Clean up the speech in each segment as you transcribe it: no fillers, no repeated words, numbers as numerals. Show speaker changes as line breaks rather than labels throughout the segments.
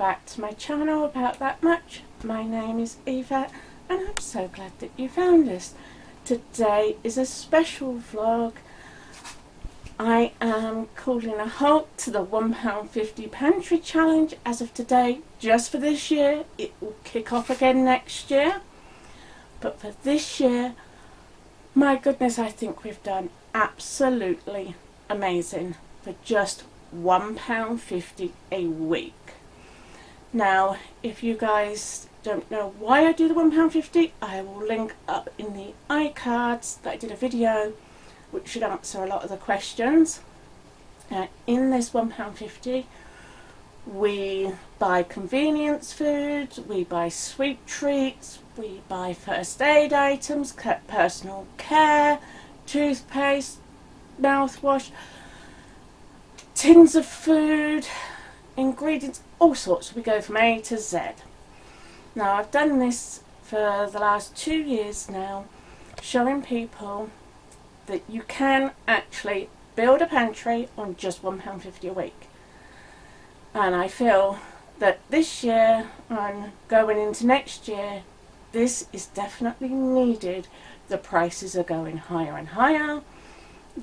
back to my channel About That Much. My name is Eva and I'm so glad that you found this. Today is a special vlog. I am calling a halt to the £1.50 pantry challenge as of today, just for this year. It will kick off again next year, but for this year, my goodness, I think we've done absolutely amazing for just £1.50 a week. Now, if you guys don't know why I do the £1.50, I will link up in the iCards that I did a video which should answer a lot of the questions. In this £1.50, we buy convenience foods, we buy sweet treats, we buy first aid items, personal care, toothpaste, mouthwash, tins of food, ingredients, all sorts. We go from A to Z. Now, I've done this for the last 2 years now, showing people that you can actually build a pantry on just £1.50 a week. And I feel that this year and going into next year, this is definitely needed. The prices are going higher and higher.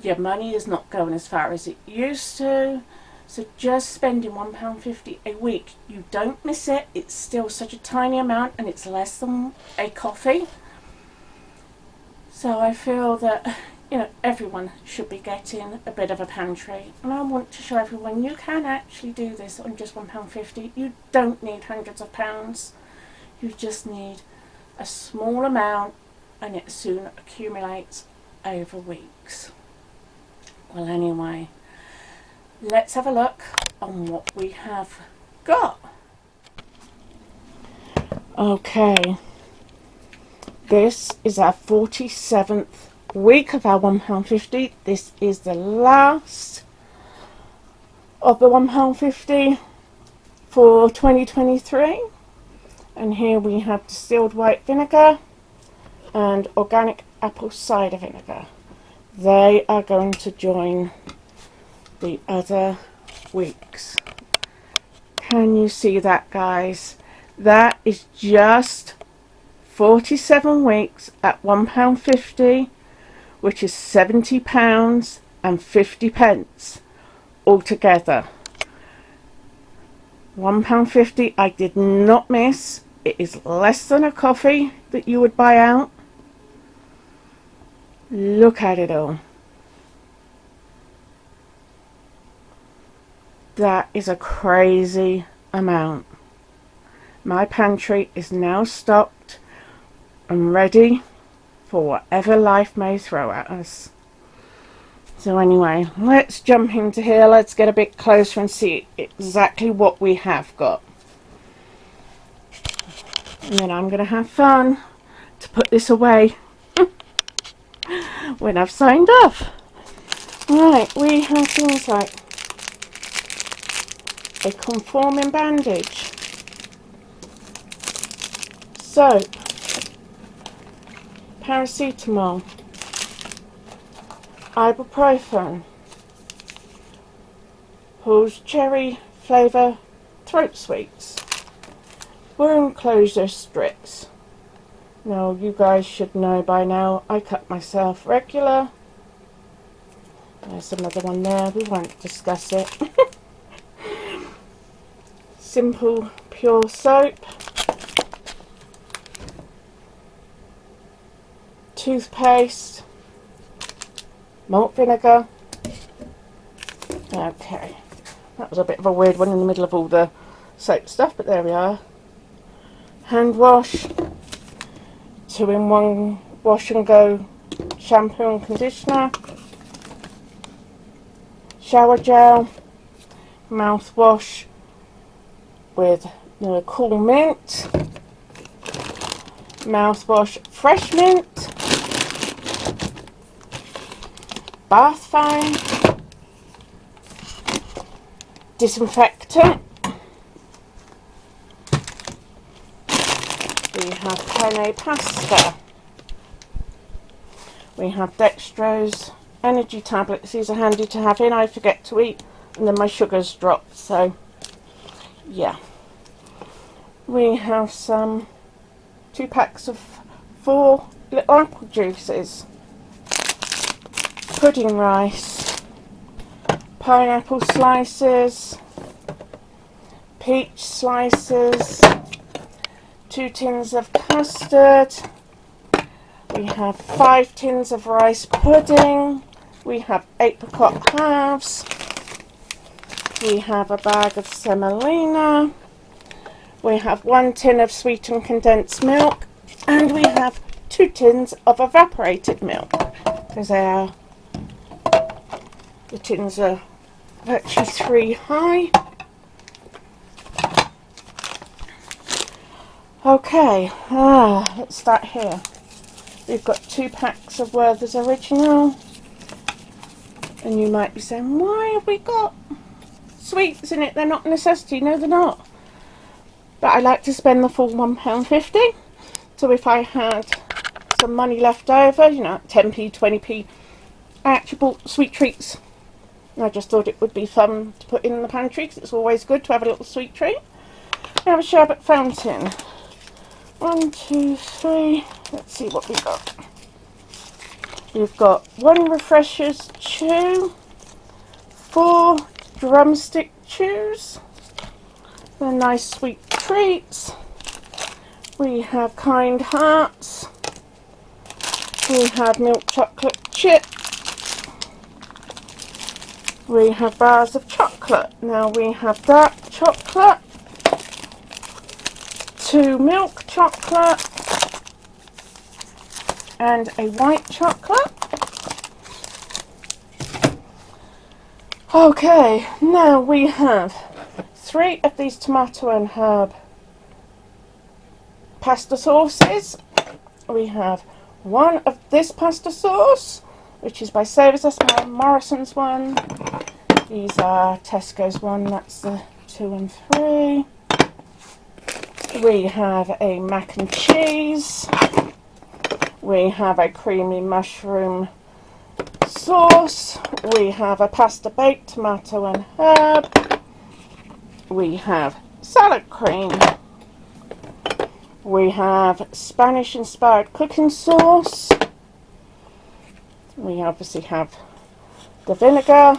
Your money is not going as far as it used to. So just spending £1.50 a week, you don't miss it. It's still such a tiny amount and it's less than a coffee. So I feel that, you know, everyone should be getting a bit of a pantry, and I want to show everyone you can actually do this on just £1.50. You don't need hundreds of pounds, you just need a small amount, and it soon accumulates over weeks. Well, anyway, let's have a look on what we have got. Okay, this is our 47th week of our £1.50. This is the last of the £1.50 for 2023, and here we have distilled white vinegar and organic apple cider vinegar. They are going to join the other weeks. Can you see that, guys? That is just 47 weeks at £1.50, which is £70 and 50 pence altogether. £1.50 I did not miss. It is less than a coffee that you would buy out. Look at it all. That is a crazy amount. My pantry is now stocked and ready for whatever life may throw at us. So anyway, let's jump into here. Let's get a bit closer and see exactly what we have got. And then I'm going to have fun to put this away when I've signed off. Right, we have things like a conforming bandage, soap, paracetamol, ibuprofen, Paul's cherry flavour throat sweets, wound closure strips. Now, you guys should know by now, I cut myself regular. There's another one there, we won't discuss it. Simple pure soap, toothpaste, malt vinegar. Okay, that was a bit of a weird one in the middle of all the soap stuff, but there we are. Hand wash, 2-in-1 wash and go shampoo and conditioner, shower gel, mouthwash with cool mint, mouthwash fresh mint, bath foam, disinfectant, we have penne pasta, we have dextrose, energy tablets. These are handy to have in. I forget to eat and then my sugars drop, so yeah. We have some 2 packs of 4 little apple juices, pudding rice, pineapple slices, peach slices, 2 tins of custard. We have 5 tins of rice pudding. We have apricot halves. We have a bag of semolina. We have 1 tin of sweetened condensed milk. And we have 2 tins of evaporated milk. Because the tins are virtually 3 high. Okay, let's start here. We've got 2 packs of Werther's Original. And you might be saying, why have we got sweets in it? They're not a necessity. No, they're not. But I like to spend the full £1.50. So if I had some money left over, you know, 10p, 20p, I actually bought sweet treats. And I just thought it would be fun to put in the pantry because it's always good to have a little sweet treat. We have a sherbet fountain. 1, 2, 3. Let's see what we've got. We've got 1 Refreshers chew, 4 drumstick chews. They're nice sweet treats. We have Kind Hearts. We have milk chocolate chip. We have bars of chocolate. Now we have dark chocolate, 2 milk chocolate, and a white chocolate. Okay, now we have 3 of these tomato and herb pasta sauces. We have 1 of this pasta sauce, which is by Savers. That's my Morrison's one. These are Tesco's one. That's the 2 and 3. We have a mac and cheese. We have a creamy mushroom sauce. We have a pasta baked tomato and herb. We have salad cream. We have Spanish inspired cooking sauce. We obviously have the vinegar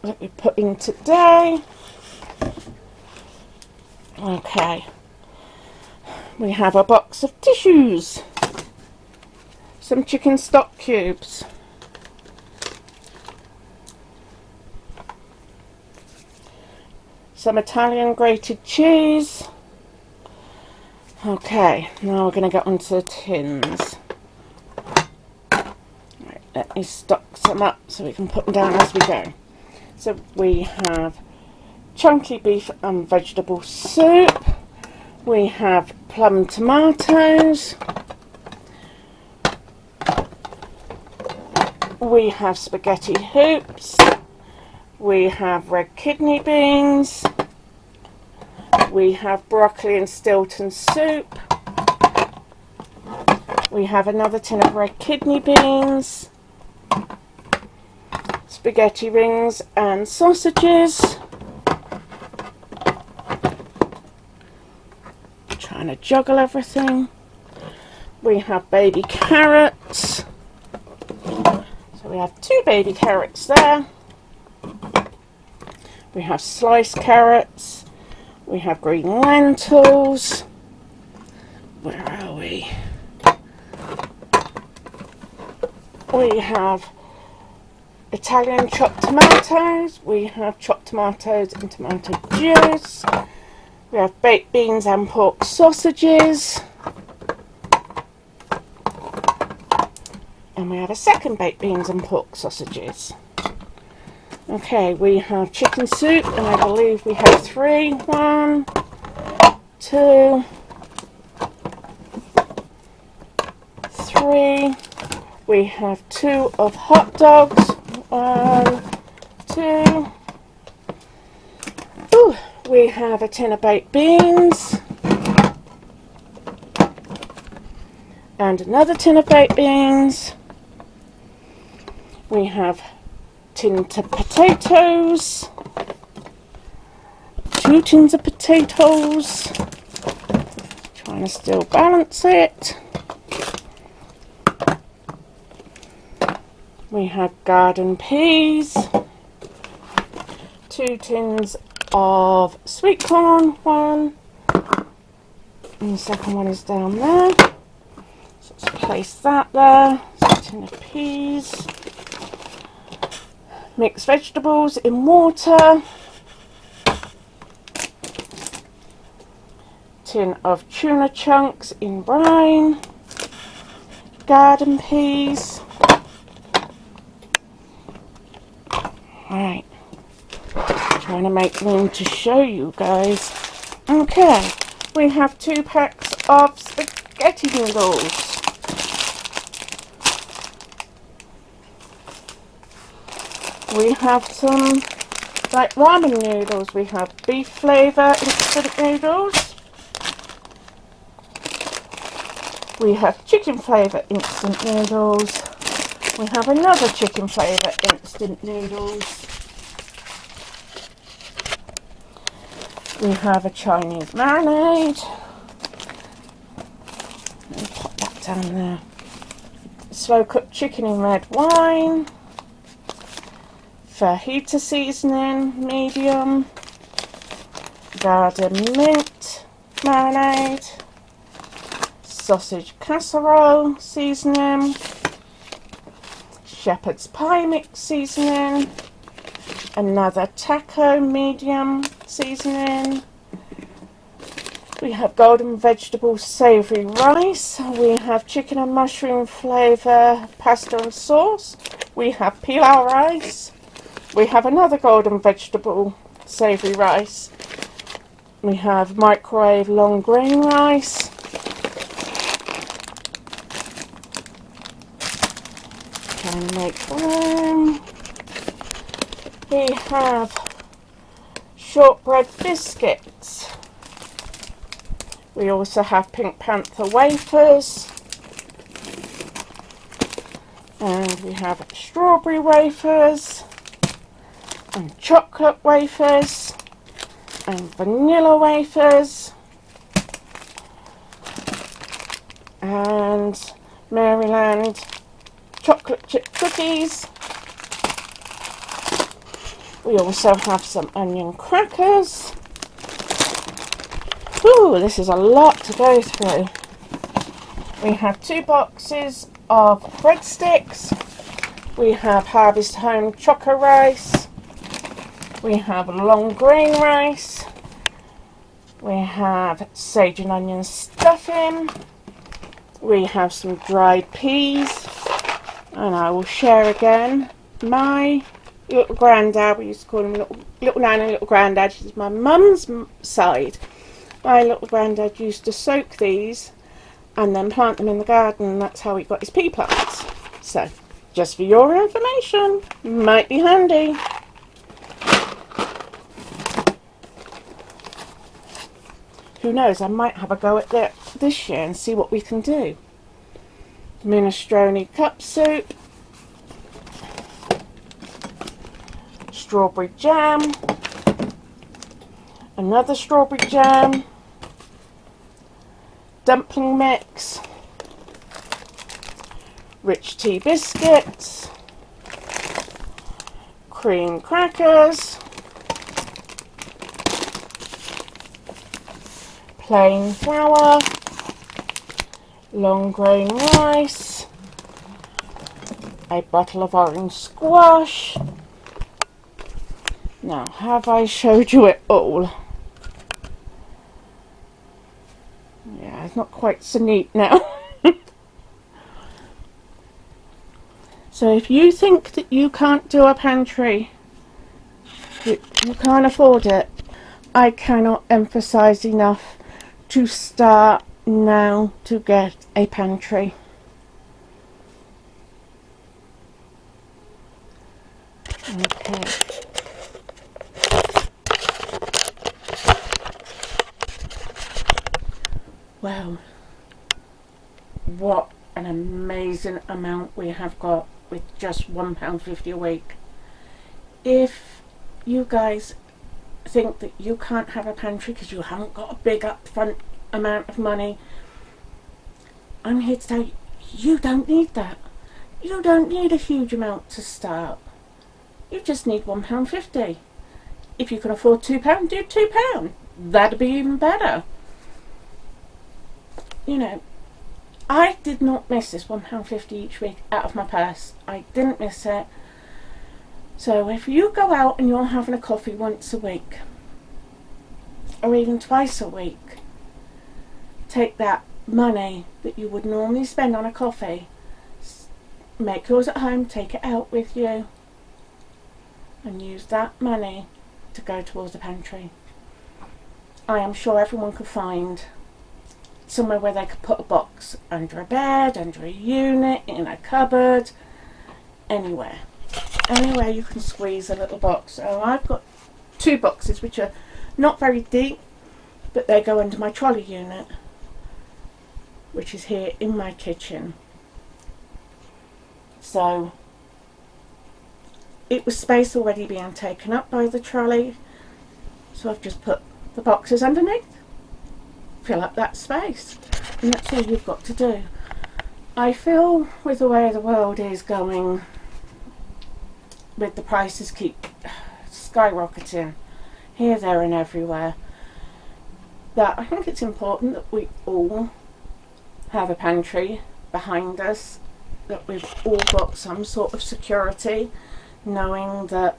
that we put in today. Okay. We have a box of tissues, some chicken stock cubes, some Italian grated cheese. Okay, now we're going to get onto the tins. Right, let me stock some up so we can put them down as we go. So we have chunky beef and vegetable soup. We have plum tomatoes. We have spaghetti hoops. We have red kidney beans. We have broccoli and Stilton soup. We have another tin of red kidney beans. Spaghetti rings and sausages. Trying to juggle everything. We have baby carrots. So we have 2 baby carrots there. We have sliced carrots. We have green lentils. Where are we? We have Italian chopped tomatoes. We have chopped tomatoes and tomato juice. We have baked beans and pork sausages. And we have a second baked beans and pork sausages. Okay, we have chicken soup, and I believe we have 3. 1, 2, 3. We have 2 of hot dogs. 1, 2. Ooh, we have a tin of baked beans. And another tin of baked beans. We have tin of potatoes. 2 tins of potatoes. Trying to still balance it. We have garden peas. 2 tins of sweet corn, one. And the second one is down there. So let's place that there. So a tin of peas. Mix vegetables in water. Tin of tuna chunks in brine. Garden peas. Right. Trying to make room to show you guys. Okay. We have 2 packs of spaghetti noodles. We have some like ramen noodles. We have beef flavour instant noodles. We have chicken flavour instant noodles. We have another chicken flavour instant noodles. We have a Chinese marinade. Let me pop that down there. Slow cooked chicken in red wine. Fajita seasoning, medium. Garden mint marinade. Sausage casserole seasoning. Shepherd's pie mix seasoning. Another taco medium seasoning. We have golden vegetable savoury rice. We have chicken and mushroom flavour pasta and sauce. We have pilau rice. We have another golden vegetable savoury rice. We have microwave long grain rice. Trying to make room. We have shortbread biscuits. We also have Pink Panther wafers. And we have strawberry wafers. And chocolate wafers. And vanilla wafers. And Maryland chocolate chip cookies. We also have some onion crackers. Ooh, this is a lot to go through. We have 2 boxes of breadsticks. We have Harvest Home choco rice. We have long grain rice. We have sage and onion stuffing. We have some dried peas. And I will share again my little granddad. We used to call him little nan and little granddad. She's my mum's side. My little granddad used to soak these and then plant them in the garden, and that's how he got his pea plants. So, just for your information, might be handy. Who knows, I might have a go at that this year and see what we can do. Minestrone cup soup. Strawberry jam. Another strawberry jam. Dumpling mix. Rich tea biscuits. Cream crackers. Plain flour. Long grain rice. A bottle of orange squash. Now, have I showed you it all? Yeah, it's not quite so neat now. So if you think that you can't do a pantry, you can't afford it, I cannot emphasize enough to start now to get a pantry. Okay. Well, what an amazing amount we have got with just £1.50 a week. If you guys think that you can't have a pantry because you haven't got a big upfront amount of money, I'm here to tell you, you don't need that. You don't need a huge amount to start. You just need £1.50. If you can afford £2, do £2. That'd be even better. You know, I did not miss this £1.50 each week out of my purse. I didn't miss it. So if you go out and you're having a coffee once a week, or even twice a week, take that money that you would normally spend on a coffee, make yours at home, take it out with you, and use that money to go towards the pantry. I am sure everyone could find somewhere where they could put a box under a bed, under a unit, in a cupboard, anywhere. Anywhere you can squeeze a little box. So I've got 2 boxes which are not very deep, but they go under my trolley unit, which is here in my kitchen. So it was space already being taken up by the trolley, so I've just put the boxes underneath, fill up that space, and that's all you've got to do. I feel with the way the world is going, with the prices keep skyrocketing here, there and everywhere, that I think it's important that we all have a pantry behind us, that we've all got some sort of security, knowing that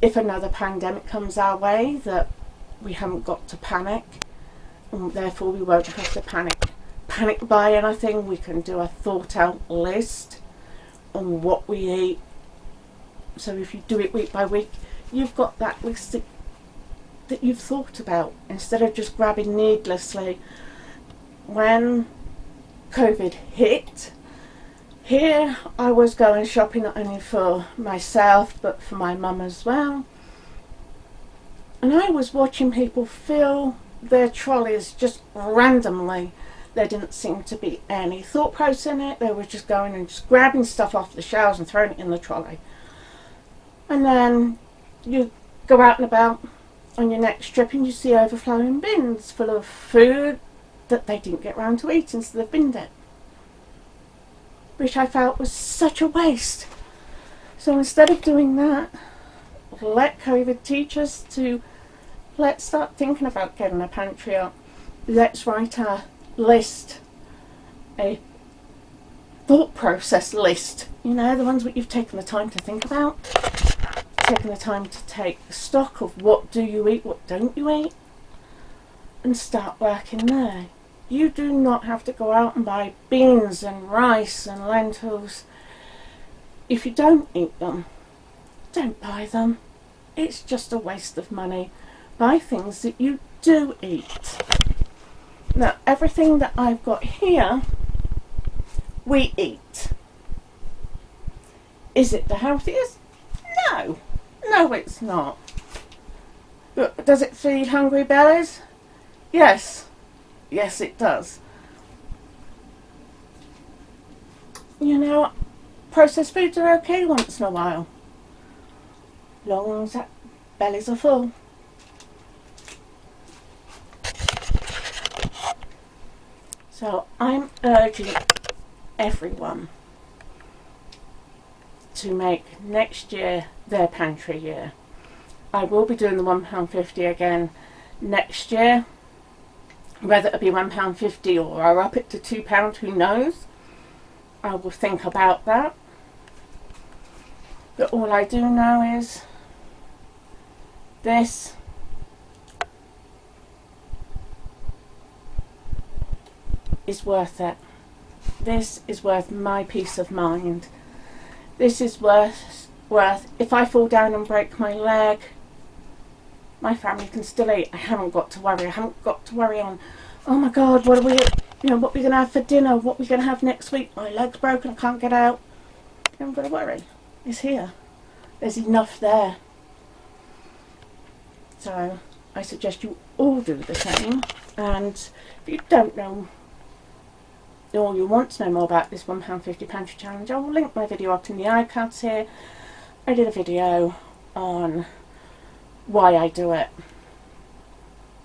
if another pandemic comes our way, that we haven't got to panic, and therefore we won't have to panic buy anything. We can do a thought out list on what we eat. So if you do it week by week, you've got that list that you've thought about, instead of just grabbing needlessly. When COVID hit, here I was going shopping not only for myself but for my mum as well, and I was watching people fill their trolleys just randomly. There didn't seem to be any thought process in it. They were just going and just grabbing stuff off the shelves and throwing it in the trolley. And then you go out and about on your next trip and you see overflowing bins full of food that they didn't get round to eating, so they've binned it, which I felt was such a waste. So instead of doing that, let COVID teach us to, let's start thinking about getting a pantry up. Let's write a list, a thought process list, you know, the ones that you've taken the time to think about, taking the time to take stock of what do you eat, what don't you eat, and start working there. You do not have to go out and buy beans and rice and lentils. If you don't eat them, don't buy them. It's just a waste of money. Buy things that you do eat. Now, everything that I've got here, we eat. Is it the healthiest? No. No, it's not. But does it feed hungry bellies? Yes. Yes, it does. You know, processed foods are okay once in a while, long as that bellies are full. So I'm urging everyone to make next year their pantry year. I will be doing the £1.50 again next year. Whether it be £1.50 or I'll up it to £2, who knows? I will think about that. But all I do know is this is worth it. This is worth my peace of mind. This is worth if I fall down and break my leg, my family can still eat. I haven't got to worry. I haven't got to worry on, oh my God, what are we going to have for dinner? What are we going to have next week? My leg's broken. I can't get out. I haven't got to worry. It's here. There's enough there. So I suggest you all do the same. And if you don't know, or you want to know more about this £1.50 pantry challenge, I will link my video up in the iPads here. I did a video on why I do it.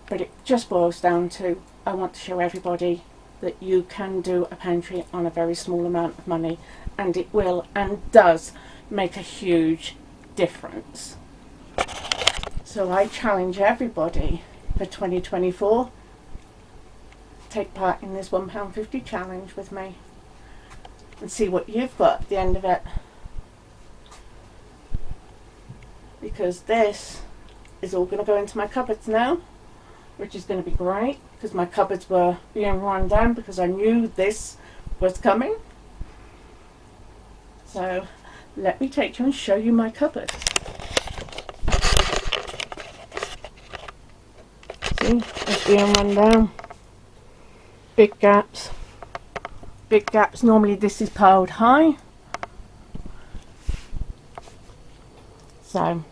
but it just boils down to, I want to show everybody that you can do a pantry on a very small amount of money, and it will and does make a huge difference. So I challenge everybody for 2024, take part in this £1.50 challenge with me and see what you've got at the end of it, because this is all going to go into my cupboards now, which is going to be great, because my cupboards were being run down because I knew this was coming. So let me take you and show you my cupboard. See, it's being run down. Big gaps. Big gaps. Normally this is piled high. So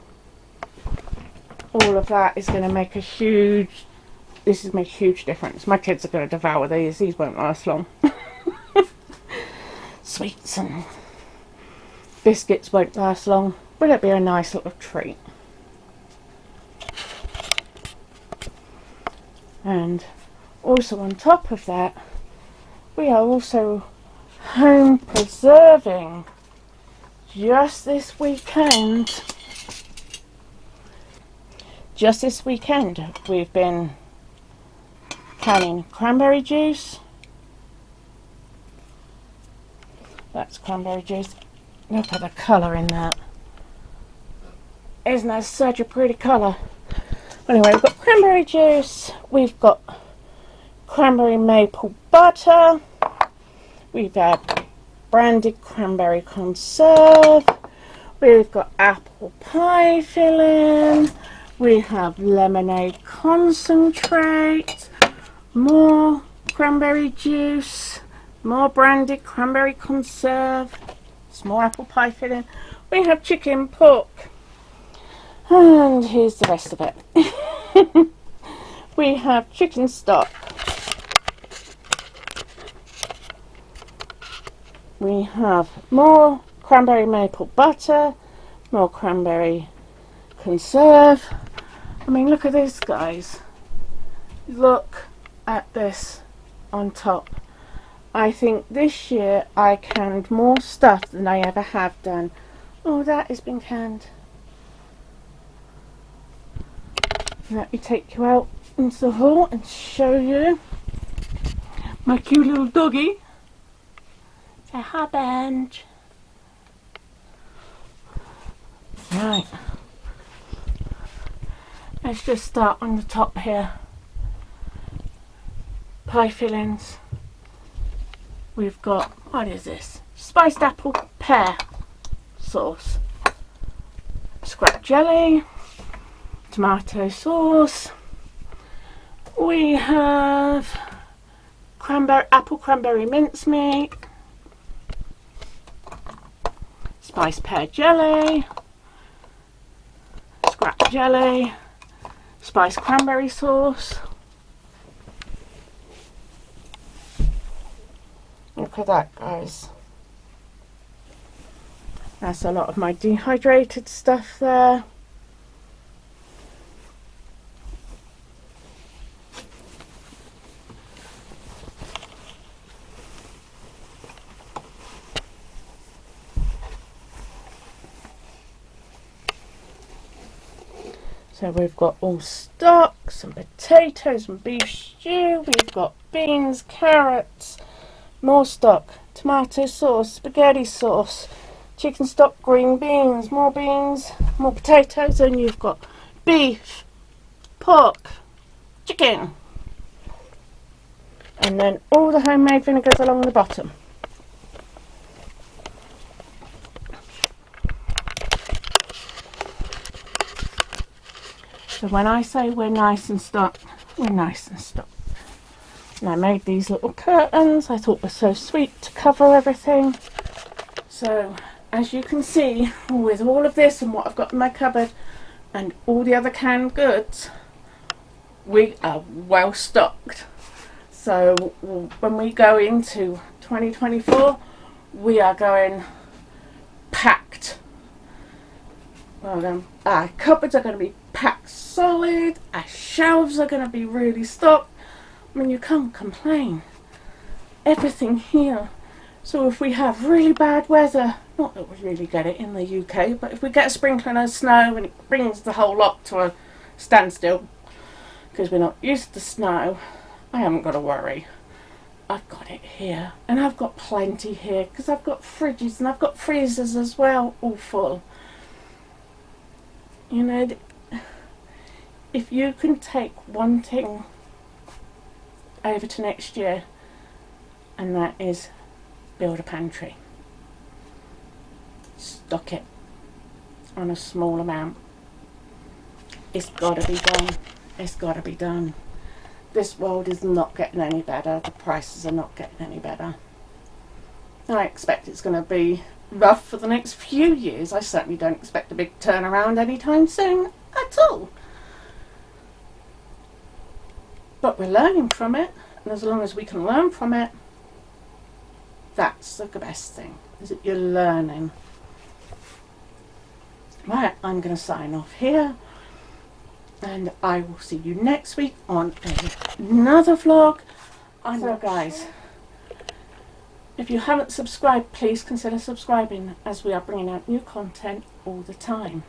all of that is going to make a huge, this is make a huge difference. My kids are going to devour these. These won't last long. Sweets and biscuits won't last long, but it'll be a nice little treat. And also on top of that, we are also home preserving. Just this weekend, we've been canning cranberry juice. That's cranberry juice. Look at the colour in that. Isn't that such a pretty colour? Anyway, we've got cranberry juice, we've got cranberry maple butter, we've had branded cranberry conserve, we've got apple pie filling, we have lemonade concentrate, more cranberry juice, more branded cranberry conserve, some more apple pie filling, we have chicken, pork, and here's the rest of it. We have chicken stock, we have more cranberry maple butter, more cranberry conserve. I mean, look at this, guys. Look at this on top. I think this year I canned more stuff than I ever have done. Oh, that has been canned. Let me take you out into the hall and show you my cute little doggy. Say hi, Benj. Right. Let's just start on the top here. Pie fillings. We've got, what is this? Spiced apple pear sauce. Scrap jelly. Tomato sauce. We have apple cranberry mincemeat, spiced pear jelly, scrap jelly, spiced cranberry sauce. Look at that, guys. That's a lot of my dehydrated stuff there. So we've got all stock, some potatoes and beef stew, we've got beans, carrots, more stock, tomato sauce, spaghetti sauce, chicken stock, green beans, more potatoes, and you've got beef, pork, chicken, and then all the homemade vinegars along the bottom. So when I say we're nice and stocked, we're nice and stocked. And I made these little curtains I thought were so sweet to cover everything. So as you can see, with all of this and what I've got in my cupboard and all the other canned goods, we are well stocked. So when we go into 2024, we are going packed. well, our cupboards are going to be packed solid, our shelves are going to be really stocked. I mean, you can't complain. Everything here. So if we have really bad weather, not that we really get it in the UK, but if we get a sprinkling of snow and it brings the whole lot to a standstill because we're not used to snow, I haven't got to worry. I've got it here, and I've got plenty here because I've got fridges and I've got freezers as well, all full. You know, if you can take one thing over to next year, and that is build a pantry. Stock it on a small amount. It's got to be done. It's got to be done. This world is not getting any better. The prices are not getting any better. I expect it's going to be rough for the next few years. I certainly don't expect a big turnaround anytime soon at all. But we're learning from it, and as long as we can learn from it, that's the best thing, is that you're learning. Right, I'm going to sign off here, and I will see you next week on another vlog. So guys, if you haven't subscribed, please consider subscribing, as we are bringing out new content all the time.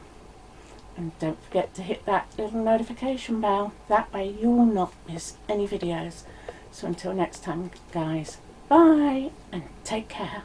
And don't forget to hit that little notification bell, that way you'll not miss any videos. So until next time guys, bye and take care.